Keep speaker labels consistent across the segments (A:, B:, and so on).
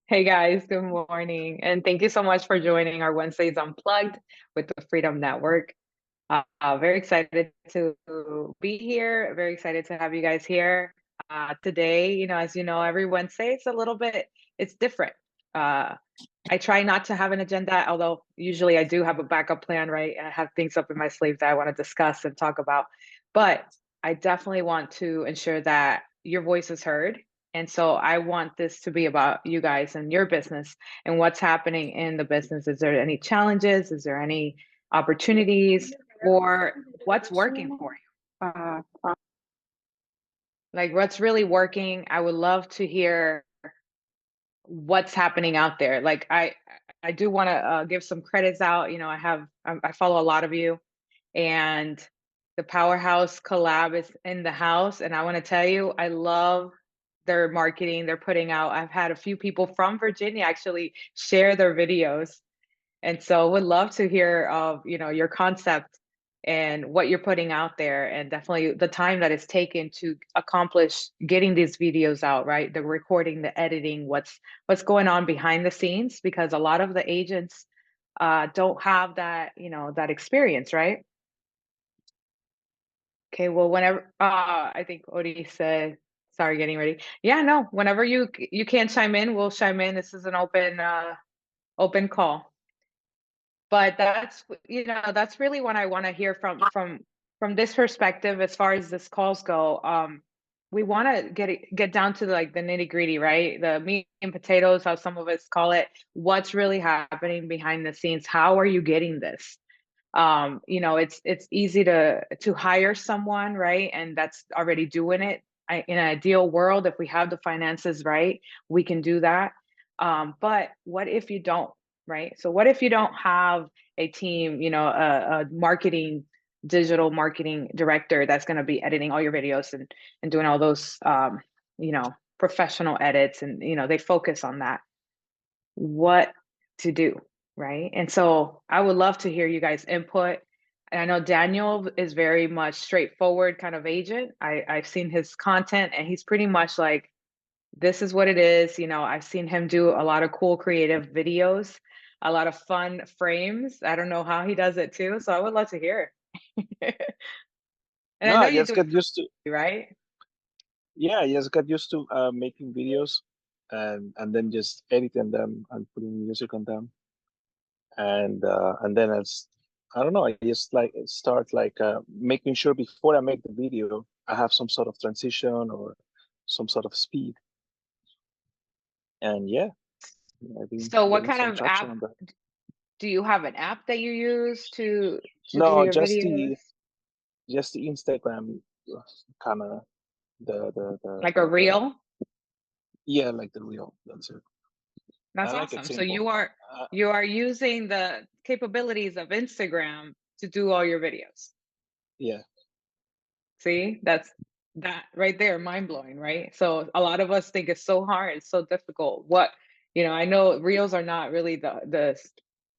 A: Hey guys, good morning. And thank you so much for joining our Wednesdays Unplugged with the Freedom Network. Very excited to be here. Very excited to have you guys here. Today, as you know, every Wednesday it's a little bit, it's different. Uh, I try not to have an agenda, although usually I do have a backup plan, right? I have things up in my sleeve that I want to discuss and talk about. But I definitely want to ensure that your voice is heard. And so I want this to be about you guys and your business and what's happening in the business. Is there any challenges? Is there any opportunities? Or what's working for you? Like what's really working? I would love to hear what's happening out there. Like I do want to give some credits out. I follow a lot of you, and the Powerhouse collab is in the house, and I want to tell you, I love their marketing they're putting out. I've had a few people from Virginia actually share their videos, and so would love to hear of, your concept and what you're putting out there, and definitely the time that it's taken to accomplish getting these videos out, right? The recording, the editing, what's going on behind the scenes, because a lot of the agents don't have that, that experience, right? Okay, well, whenever I think Odie said, sorry, getting ready. Yeah, no, whenever you can chime in, we'll chime in. This is an open call. But that's really what I want to hear from this perspective as far as this calls go. We want to get down to like the nitty gritty, right? The meat and potatoes, how some of us call it. What's really happening behind the scenes? How are you getting this? It's easy to hire someone, right? And that's already doing it. In an ideal world, if we have the finances right, we can do that. But what if you don't, right? So what if you don't have a team, a marketing, digital marketing director that's going to be editing all your videos and doing all those, professional edits, and they focus on that. What to do, right? And so I would love to hear you guys input. And I know Daniel is very much straightforward kind of agent. I've seen his content, and he's pretty much like, this is what it is. I've seen him do a lot of cool creative videos, a lot of fun frames. I don't know how he does it too. So I would love to hear. And I
B: No,
A: know
B: I
A: you
B: just
A: do
B: got used to,
A: it, right?
B: yeah, I just got used to making videos and then just editing them and putting music on them. And then I don't know, I just like start like making sure before I make the video, I have some sort of transition or some sort of speed. And yeah, I've been
A: So what
B: getting
A: kind
B: some
A: of
B: traction
A: app
B: on that.
A: do you have, an app that you use to do
B: No,
A: your videos?
B: just the Instagram camera,
A: Like a
B: the
A: reel?
B: yeah, like the real. That's it. I
A: That's
B: like it
A: awesome. So
B: simple. Uh,
A: you are using the capabilities of Instagram to do all your videos.
B: yeah,
A: See, that right there, mind blowing, right? So a lot of us think it's so hard, it's so difficult. I know reels are not really the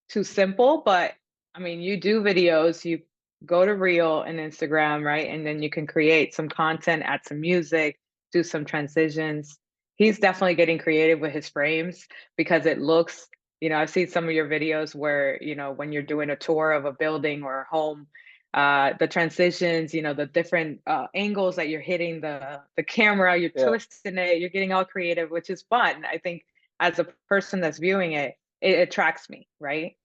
A: too simple, but I mean, you do videos, you go to reel and Instagram, right? And then you can create some content, add some music, do some transitions. He's definitely getting creative with his frames because it looks, I've seen some of your videos where, when you're doing a tour of a building or a home, the transitions, the different angles that you're hitting the camera, you're
B: yeah.
A: twisting it, you're getting all creative, which is fun. I think as a person that's viewing it, it attracts me, right?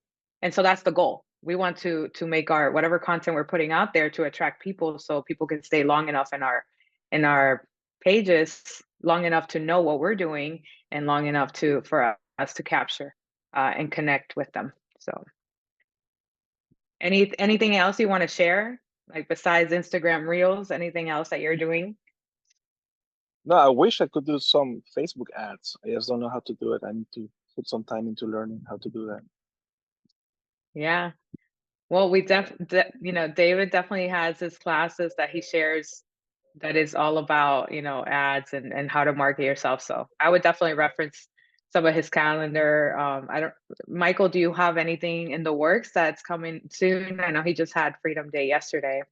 A: And so that's the goal. We want to make our whatever content we're putting out there to attract people, so people can stay long enough in our pages, long enough to know what we're doing, and long enough to for us to capture and connect with them. So anything else you want to share? Like besides Instagram Reels, anything else that you're doing?
B: No, I wish I could do some Facebook ads. I just don't know how to do it. I need to put some time into learning how to do that.
A: Yeah. Well, David definitely has his classes that he shares that is all about, ads and how to market yourself. So I would definitely reference some of his calendar. I don't, Michael, do you have anything in the works that's coming soon? I know he just had Freedom Day yesterday.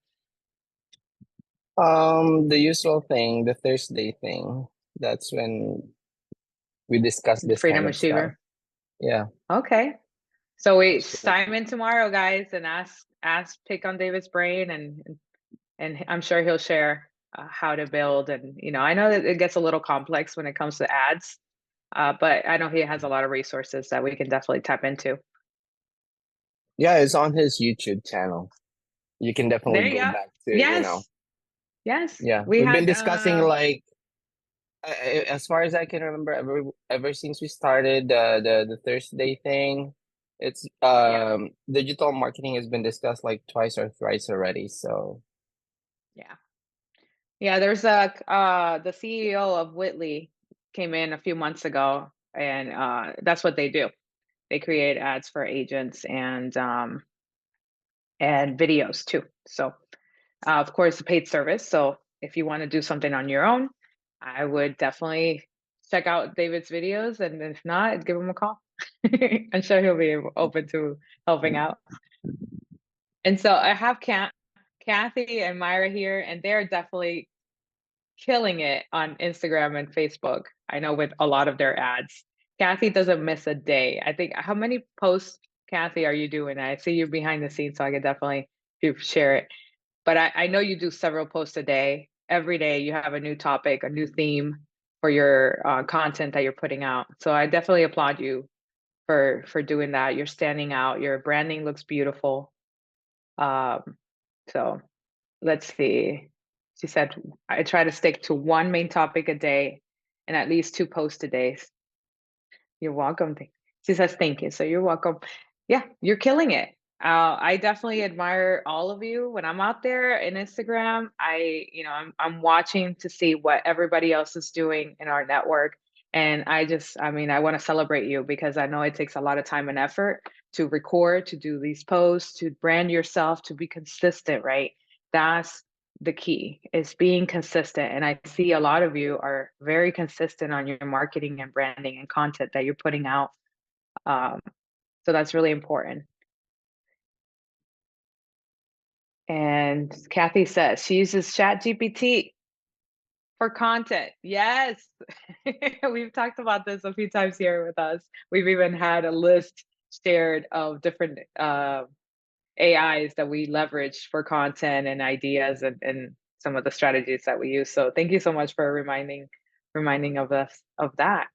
C: The usual thing, the Thursday thing. That's when we discuss this kind
A: Freedom
C: of stuff.
A: Achiever.
C: Yeah.
A: Okay. So we
B: That's great.
A: chime in tomorrow, guys, and pick on David's brain, and I'm sure he'll share how to build. And I know that it gets a little complex when it comes to ads, but I know he has a lot of resources that we can definitely tap into.
C: Yeah, it's on his YouTube channel. You can definitely
A: There you
C: go
A: go.
C: back to,
A: Yes, yes.
C: yeah.
A: We
C: We've been
A: had
C: discussing like as far as I can remember, ever since we started the Thursday thing, it's
A: yeah,
C: digital marketing has been discussed like twice or thrice already. So
A: yeah. Yeah, there's the CEO of Whitley came in a few months ago, and that's what they do. They create ads for agents and videos too. So of course, a paid service. So if you want to do something on your own, I would definitely check out David's videos, and if not, give him a call. I'm sure he'll be open to helping out. And so I have Kathy and Myra here, and they're definitely killing it on Instagram and Facebook. I know with a lot of their ads. Kathy doesn't miss a day. I think how many posts, Kathy, are you doing? I see you behind the scenes, so I could definitely share it. But I know you do several posts a day. Every day you have a new topic, a new theme for your content that you're putting out. So I definitely applaud you for doing that. You're standing out. Your branding looks beautiful. So let's see. She said, I try to stick to one main topic a day and at least two posts a day. You're welcome. She says, thank you. So you're welcome. Yeah, you're killing it. I definitely admire all of you when I'm out there in Instagram. I'm watching to see what everybody else is doing in our network. And I mean, I want to celebrate you because I know it takes a lot of time and effort to record, to do these posts, to brand yourself, to be consistent, right? That's the key is being consistent. And I see a lot of you are very consistent on your marketing and branding and content that you're putting out. Um, so that's really important. And Kathy says she uses ChatGPT for content. Yes. We've talked about this a few times here with us. We've even had a list shared of different AIs that we leverage for content and ideas and some of the strategies that we use. So thank you so much for reminding of us of that.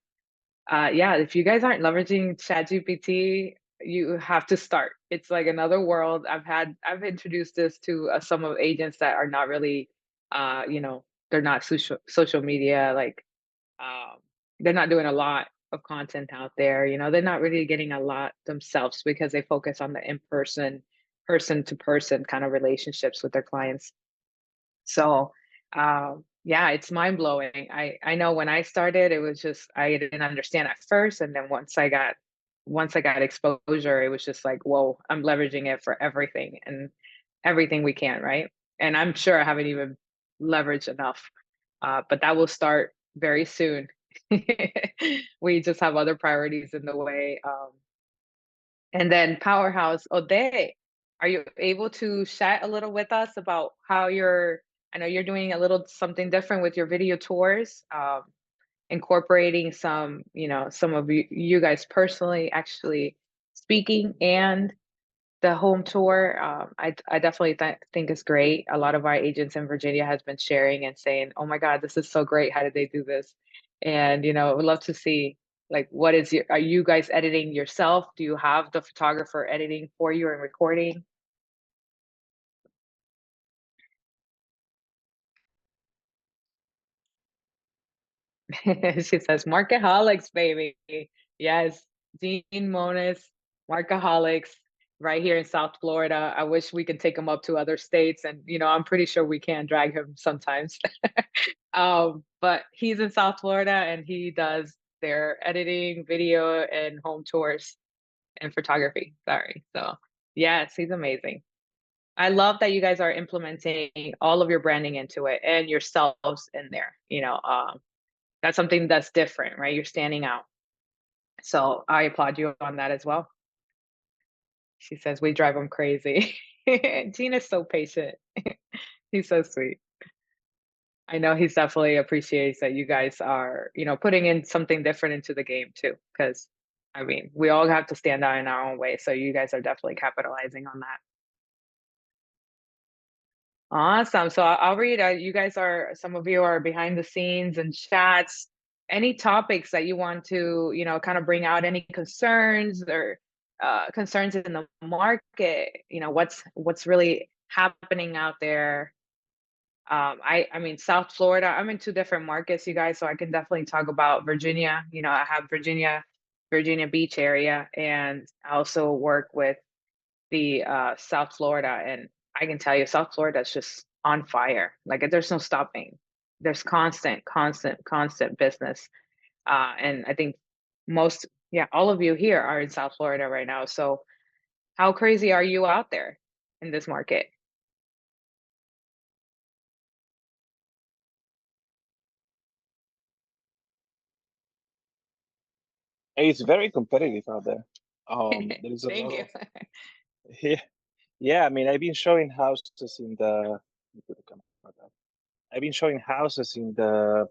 A: Yeah, if you guys aren't leveraging ChatGPT, you have to start. It's like another world. I've introduced this to some of agents that are not really, they're not social media like, um, they're not doing a lot of content out there. They're not really getting a lot themselves because they focus on the in person to person kind of relationships with their clients. So, yeah, it's mind blowing. I know when I started, it was just I didn't understand at first, and then once I got exposure, it was just like, whoa, I'm leveraging it for everything and everything we can, right? And I'm sure I haven't even leveraged enough, but that will start very soon. We just have other priorities in the way. And then Powerhouse Ode, are you able to chat a little with us about how I know you're doing a little something different with your video tours, incorporating some of you guys personally actually speaking and the home tour. I definitely think is great. A lot of our agents in Virginia has been sharing and saying, "Oh my God, this is so great! How did they do this?" And I would love to see like are you guys editing yourself? Do you have the photographer editing for you and recording? She says, "Markaholics, baby." Yes, Gene Moniz, Markaholics, right here in South Florida. I wish we could take him up to other states, and I'm pretty sure we can drag him sometimes. But he's in South Florida, and he does their editing, video, and home tours and photography. Sorry. So yes, he's amazing. I love that you guys are implementing all of your branding into it and yourselves in there. That's something that's different, right? You're standing out. So I applaud you on that as well. She says, we drive him crazy. Gina's so patient. He's so sweet. I know he's definitely appreciates that you guys are, putting in something different into the game too. Because, I mean, we all have to stand out in our own way. So you guys are definitely capitalizing on that. Awesome. So I'll read. You guys are, some of you are behind the scenes and chats. Any topics that you want to, kind of bring out? Any concerns or concerns in the market? What's really happening out there? I mean, South Florida. I'm in two different markets, you guys, so I can definitely talk about Virginia. I have Virginia Beach area, and I also work with the South Florida, and I can tell you, South Florida is just on fire. Like there's no stopping. There's constant business. And I think yeah, all of you here are in South Florida right now. So how crazy are you out there in this market?
B: It's very competitive out there. There is a
A: Thank
B: lot
A: you.
B: of yeah, yeah. I mean, I've been showing houses in the. I've been showing houses in the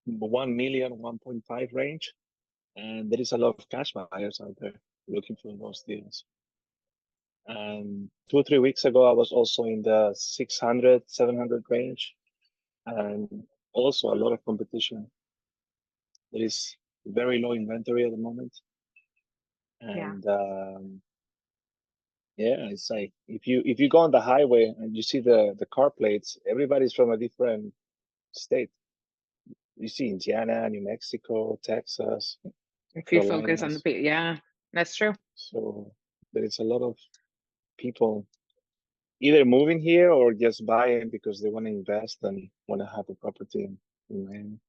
B: 1 million, 1.5 range, and there is a lot of cash buyers out there looking for those deals. And 2 or 3 weeks ago, I was also in the 600, 700 range, and also a lot of competition. There is very low inventory at the moment,
A: Yeah.
B: and yeah, it's like if you go on the highway and you see the car plates, everybody's from a different state. You see Indiana, New Mexico, Texas,
A: If you focus on
B: Carolinas.
A: yeah, that's true.
B: So there is a lot of people either moving here or just buying because they want to invest and want to have a property in Miami.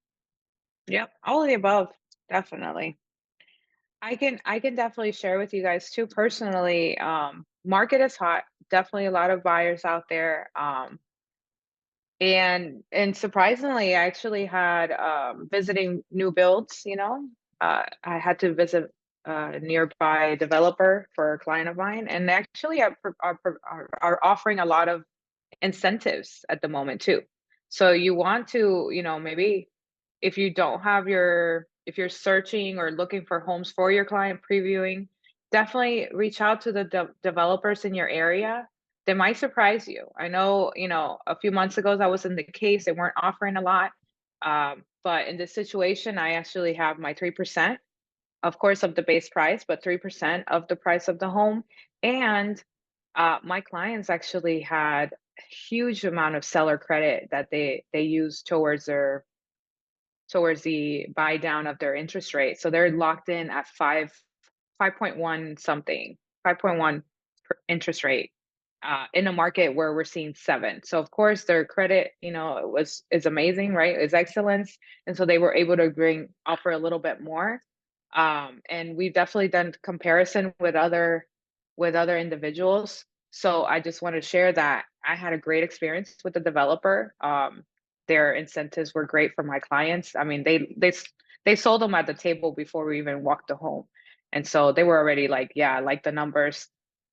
A: Yep. All of the above, definitely. I can definitely share with you guys too personally. Market is hot. Definitely a lot of buyers out there. And surprisingly, I actually had visiting new builds, I had to visit a nearby developer for a client of mine, and they actually are offering a lot of incentives at the moment too. So you want to, maybe if you don't have if you're searching or looking for homes for your client previewing, definitely reach out to the developers in your area. They might surprise you. I know, a few months ago that was in the case. They weren't offering a lot. But in this situation, I actually have my 3%, of course, of the base price, but 3% of the price of the home. And my clients actually had a huge amount of seller credit that they use towards the buy down of their interest rate. So they're locked in at 5.1 something, 5.1 interest rate in a market where we're seeing 7. So of course their credit, is amazing, right? Is excellence. And so they were able to offer a little bit more. And we've definitely done comparison with other individuals. So I just want to share that I had a great experience with the developer. Their incentives were great for my clients. I mean, they sold them at the table before we even walked the home, and so they were already like, "Yeah, I like the numbers.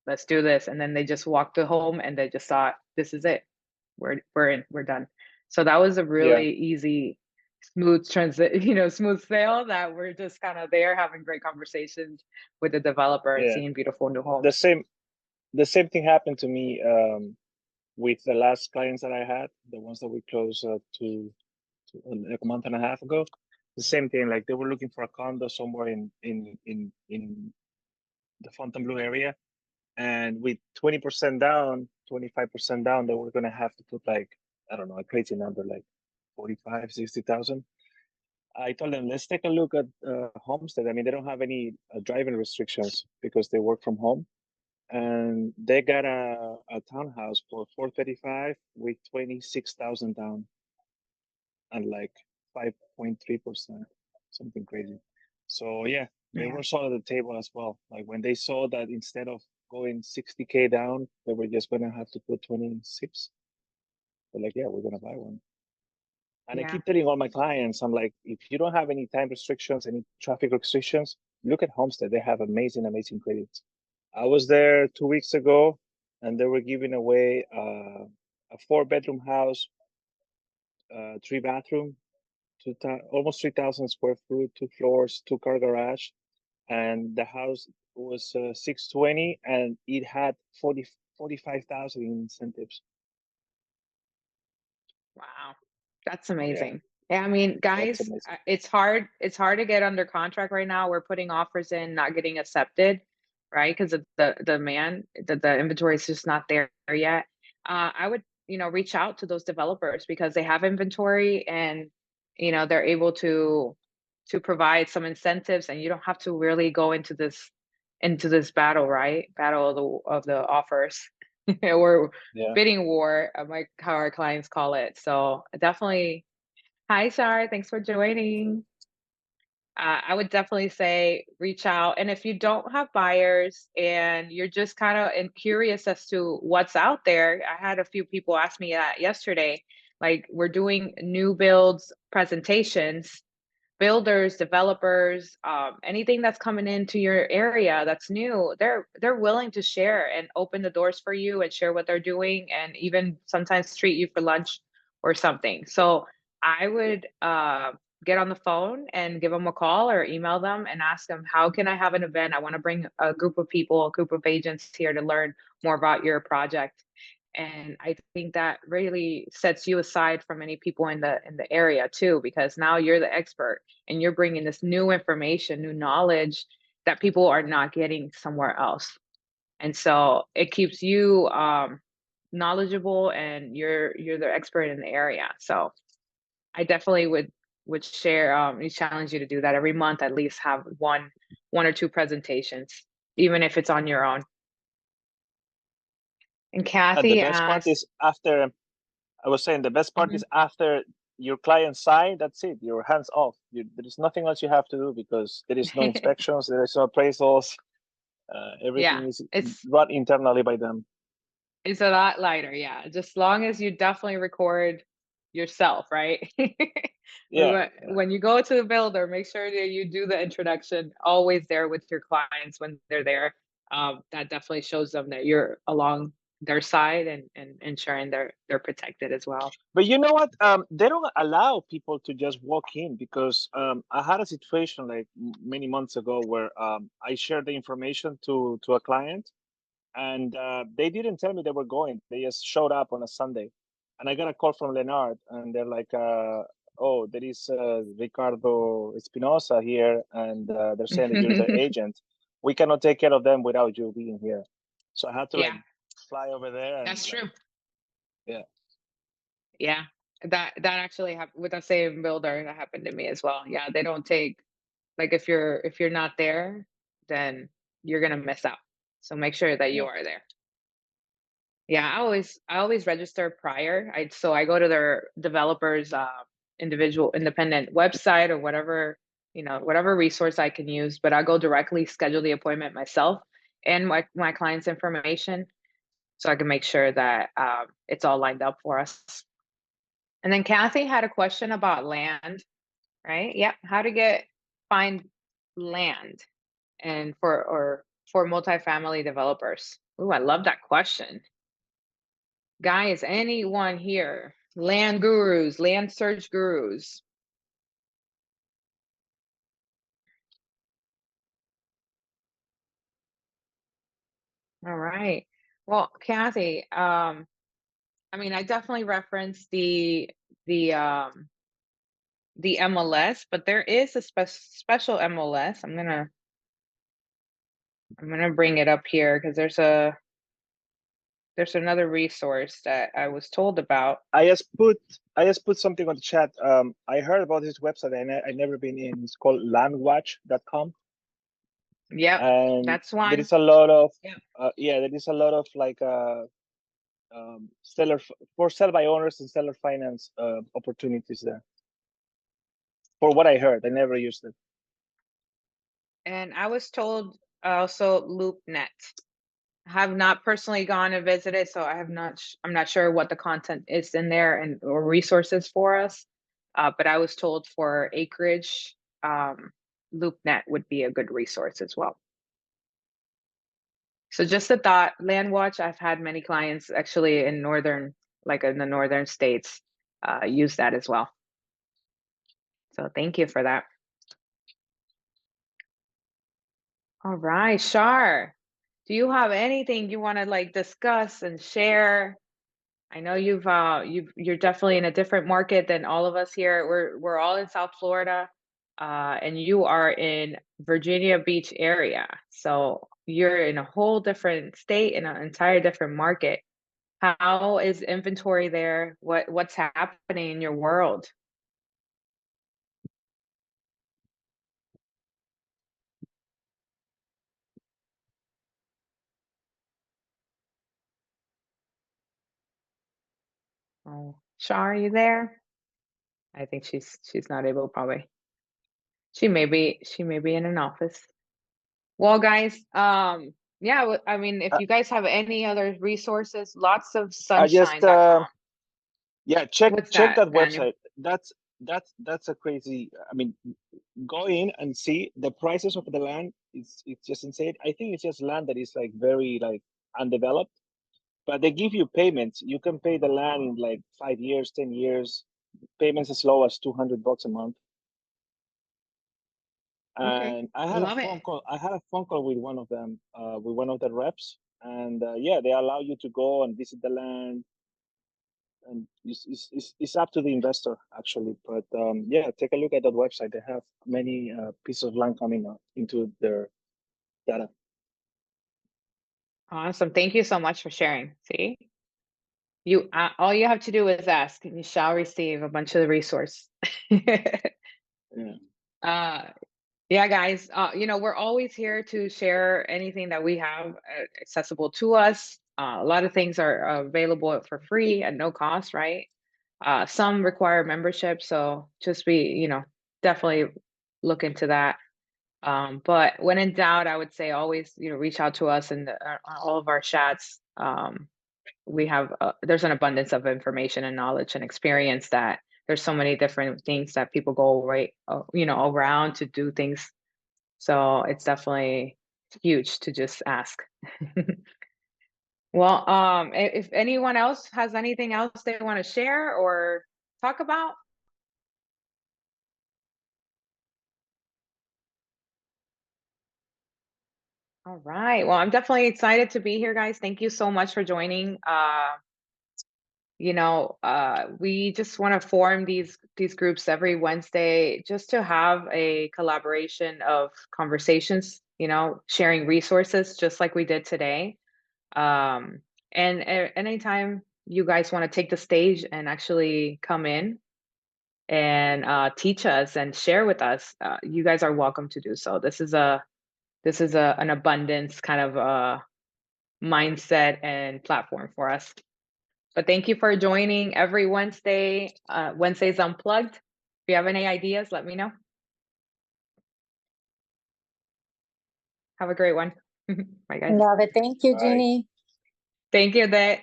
A: Let's do this." And then they just walked the home, and they just thought, "This is it. We're in. We're done." So that was a
B: Yeah,
A: really easy, smooth transit, smooth sale that we're just kind of there having great conversations with the developer and
B: yeah.
A: seeing beautiful new
B: The
A: homes.
B: same the same thing happened to me with the last clients that I had, the ones that we closed like a month and a half ago. The same thing, like they were looking for a condo somewhere in the Fontainebleau area, and with 20% down, 25% down, they were gonna have to put like, I don't know, a crazy number, like 45, 60,000. I told them, let's take a look at Homestead. I mean, they don't have any driving restrictions because they work from home, and they got a townhouse for 435 with 26,000 down and like 5.3%, something crazy. So yeah, they
A: Yeah.
B: were sold at the table as well. Like when they saw that instead of going 60K down, they were just gonna have to put 26. They're like, yeah, we're gonna buy one. And I
A: Yeah.
B: keep telling all my clients, I'm like, if you don't have any time restrictions, any traffic restrictions, look at Homestead. They have amazing, amazing credits. I was there 2 weeks ago, and they were giving away a 4-bedroom house three bathroom, almost 3,000 square foot, two floors, two-car garage, and the house was 620, and it had 45,000 in incentives.
A: Wow. That's
B: Yeah,
A: amazing. Yeah, I mean,
B: that's
A: guys,
B: amazing.
A: it's hard. It's hard to get under contract right now. We're putting offers in, not getting accepted, right? Because of the demand, the inventory is just not there yet. I would, reach out to those developers because they have inventory and, they're able to provide some incentives, and you don't have to really go into this battle, right? Battle of the offers or
B: Yeah.
A: bidding war, like how our clients call it. So definitely. Hi, Shar. Thanks for joining. I would definitely say reach out. And if you don't have buyers and you're just kind of curious as to what's out there, I had a few people ask me that yesterday. Like, we're doing new builds presentations, builders, developers, anything that's coming into your area that's new, they're willing to share and open the doors for you and share what they're doing, and even sometimes treat you for lunch or something. So I would get on the phone and give them a call or email them and ask them, how can I have an event? I want to bring a group of people, a group of agents here to learn more about your project. And I think that really sets you aside from any people in the area too, because now you're the expert and you're bringing this new information, new knowledge that people are not getting somewhere else. And so it keeps you knowledgeable, and you're the expert in the area. So I definitely would share, challenge you to do that every month. At least have one or two presentations, even if it's on your own. And
B: And the
A: Kathy
B: best part
A: asked.
B: is after, I was saying, the best part
A: Mhm.
B: is after your client sign, that's it. You're hands off. There is nothing else you have to do because there is no inspections, there is no appraisals.
A: Yeah,
B: Everything is
A: it's
B: run internally by them.
A: it's a lot lighter, yeah. Just long as you definitely record yourself, right?
B: Yeah, yeah,
A: When you go to the builder, make sure that you do the introduction, always there with your clients when they're there. That definitely shows them that you're along their side, and ensuring they're protected as well.
B: but you know what? They don't allow people to just walk in because I had a situation like many months ago where I shared the information to a client, and they didn't tell me they were going. They just showed up on a Sunday, and I got a call from Leonard, and they're like, "Oh, there is Ricardo Espinosa here, and they're saying that you're the agent. We cannot take care of them without you being here." So I had to like
A: Yeah,
B: fly over there and
A: that's
B: like,
A: true.
B: yeah,
A: Yeah, that actually happened with the same builder. That happened to me as well. Yeah, they don't take, like, if you're not there, then you're gonna miss out. So make sure that you
B: yeah.
A: are there. Yeah, I always register prior. I go to their developers individual independent website or whatever, whatever resource I can use, but I go directly schedule the appointment myself and my client's information, so I can make sure that it's all lined up for us. And then Kathy had a question about land, right? Yep, how to find land and for multifamily developers. Ooh, I love that question. Guys, anyone here? Land gurus, land search gurus. All right. Well, Kathy, I mean, I definitely referenced the um the MLS, but there is a special MLS. I'm gonna bring it up here because there's another resource that I was told about.
B: I just put I just put something on the chat. I heard about this website and I never been in. It's called landwatch.com,
A: Yep,
B: and
A: that's
B: there
A: one.
B: is a lot of
A: Yep.
B: yeah, there is a lot of like seller for sell by owners and seller finance opportunities there. For what I heard, I never used it.
A: And I was told also LoopNet. Have not personally gone and visited, so I'm not sure what the content is in there and or resources for us. But I was told for acreage, LoopNet would be a good resource as well. So just a thought, Landwatch, I've had many clients actually in the northern states use that as well. So thank you for that. All right, Shar, do you have anything you want to like discuss and share? I know you're definitely in a different market than all of us here. We're all in South Florida, and you are in Virginia Beach area. So you're in a whole different state, in an entire different market. How is inventory there? What's happening in your world? Oh, Shar, are you there? I think she's not able, probably. She may be in an office. Well, guys, yeah, I mean, if
B: Uh,
A: you guys have any other resources, lots of
B: I just
A: sunshine.com.
B: yeah, check
A: What's
B: that
A: that, Daniel?
B: website. That's a crazy. I mean, go in and see the prices of the land. It's just insane. I think it's just land that is like very like undeveloped, but they give you payments. You can pay the land in like 5 years, 10 years. Payments as low as $200 a month.
A: Okay,
B: And I had a
A: love it.
B: phone call. I had a phone call with one of them, with one of the reps, and yeah, they allow you to go and visit the land, and it's up to the investor actually. But yeah, take a look at that website. They have many pieces of land coming up into their data.
A: Awesome. Thank you so much for sharing. See, you all you have to do is ask, and you shall receive a bunch of the resource.
B: Yeah.
A: uh, Yeah, guys, you know, we're always here to share anything that we have accessible to us. A lot of things are available for free at no cost, right? Some require membership, so just be, you know, definitely look into that. But when in doubt, I would say always, you know, reach out to us in all of our chats. We have there's an abundance of information and knowledge and experience that there's so many different things that people go right, you know, around to do things, so it's definitely huge to just ask. Well, if anyone else has anything else they want to share or talk about. All right. Well, I'm definitely excited to be here, guys. Thank you so much for joining. You know, we just want to form these groups every Wednesday just to have a collaboration of conversations, you know, sharing resources just like we did today. And anytime you guys want to take the stage and actually come in and teach us and share with us, you guys are welcome to do so. This is an abundance kind of mindset and platform for us. But thank you for joining every Wednesday. Wednesdays Unplugged. If you have any ideas, let me know. Have a great one. Bye, guys.
D: Love it. Thank you,
B: Bye.
D: Jeannie.
A: Thank you, that.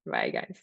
A: Bye, guys.